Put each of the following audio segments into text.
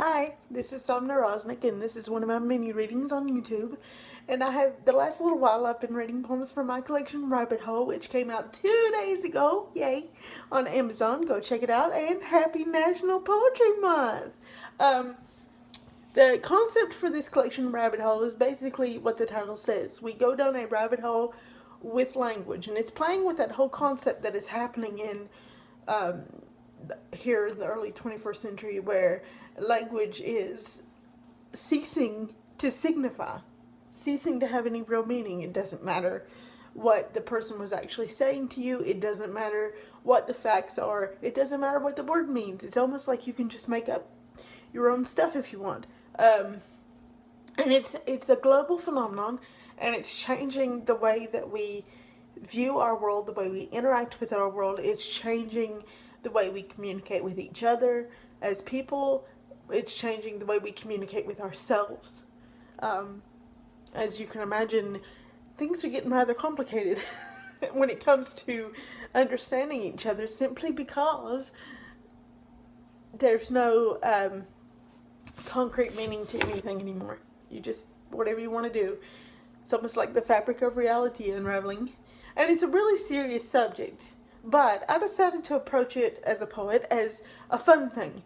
Hi, this is Sabne Raznik, and this is one of my mini readings on YouTube. And the last little while, I've been reading poems from my collection, Rabbit Hole, which came out 2 days ago, yay, on Amazon. Go check it out, and happy National Poetry Month! The concept for this collection, Rabbit Hole, is basically what the title says. We go down a rabbit hole with language, and it's playing with that whole concept that is happening in here in the early 21st century, where language is ceasing to signify, ceasing to have any real meaning. It doesn't matter what the person was actually saying to you. It doesn't matter what the facts are. It doesn't matter what the word means. It's almost like you can just make up your own stuff if you want. And it's a global phenomenon, and it's changing the way that we view our world, the way we interact with our world. It's changing the way we communicate with each other as people. It's changing the way we communicate with ourselves. As you can imagine, things are getting rather complicated when it comes to understanding each other, simply because there's no concrete meaning to anything anymore. You just, whatever you want to do. It's almost like the fabric of reality unraveling. And it's a really serious subject. But I decided to approach it as a poet as a fun thing.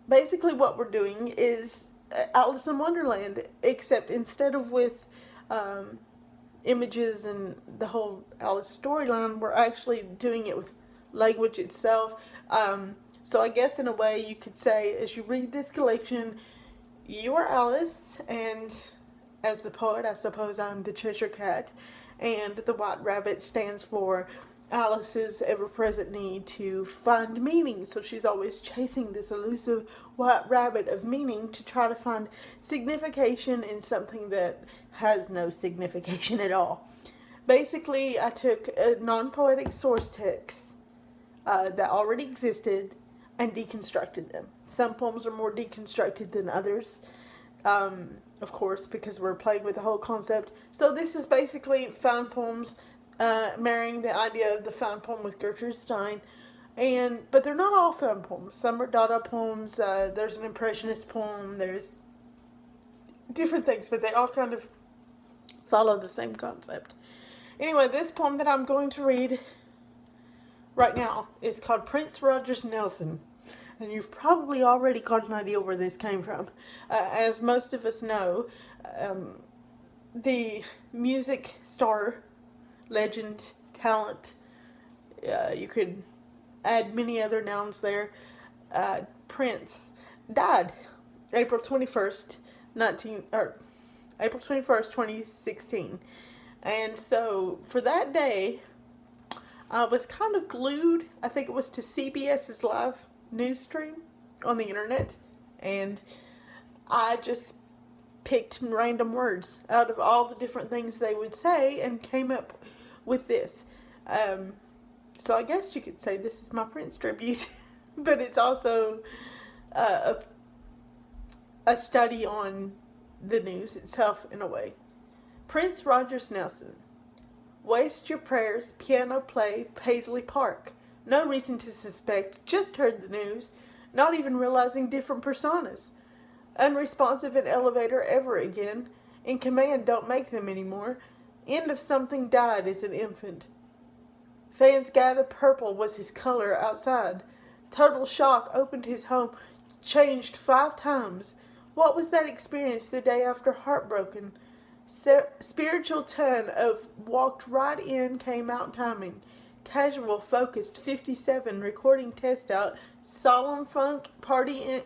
Basically what we're doing is Alice in Wonderland, except instead of with images and the whole Alice storyline, we're actually doing it with language itself. So I guess in a way you could say, as you read this collection, you are Alice, and as the poet, I suppose I'm the Cheshire Cat, and the white rabbit stands for Alice's ever-present need to find meaning. So she's always chasing this elusive white rabbit of meaning to try to find signification in something that has no signification at all. Basically, I took non-poetic source texts that already existed and deconstructed them. Some poems are more deconstructed than others, of course, because we're playing with the whole concept. So this is basically found poems, marrying the idea of the found poem with Gertrude Stein. But they're not all found poems. Some are Dada poems, there's an Impressionist poem, there's different things, but they all kind of follow the same concept. Anyway, this poem that I'm going to read right now is called Prince Rogers Nelson. And you've probably already got an idea where this came from. As most of us know, the music star, legend, talent, you could add many other nouns there, Prince, died April 21st, 2016. And so for that day, I was kind of glued, I think it was to CBS's live news stream on the internet, and I just picked random words out of all the different things they would say and came up with this. So I guess you could say this is my Prince tribute, but it's also a study on the news itself in a way. Prince Rogers Nelson. Waste your prayers, piano play, Paisley Park. No reason to suspect, just heard the news, not even realizing different personas. Unresponsive in elevator ever again. In command, don't make them anymore. End of something, died as an infant. Fans gather, purple was his color outside. Total shock, opened his home, changed 5 times. What was that experience the day after heartbroken? Spiritual ton of walked right in, came out timing. Casual, focused, 57, recording test out. Solemn funk, party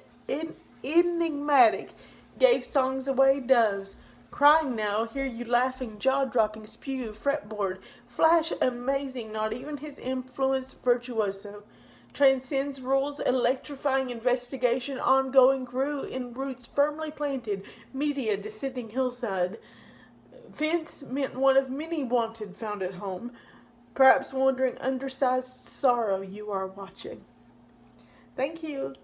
enigmatic. Gave songs away, doves. Crying now, hear you laughing, jaw-dropping, spew, fretboard. Flash amazing, not even his influence virtuoso. Transcends rules, electrifying investigation, ongoing, grew in roots firmly planted. Media, descending hillside. Vince meant one of many wanted found at home. Perhaps wondering undersized sorrow you are watching. Thank you.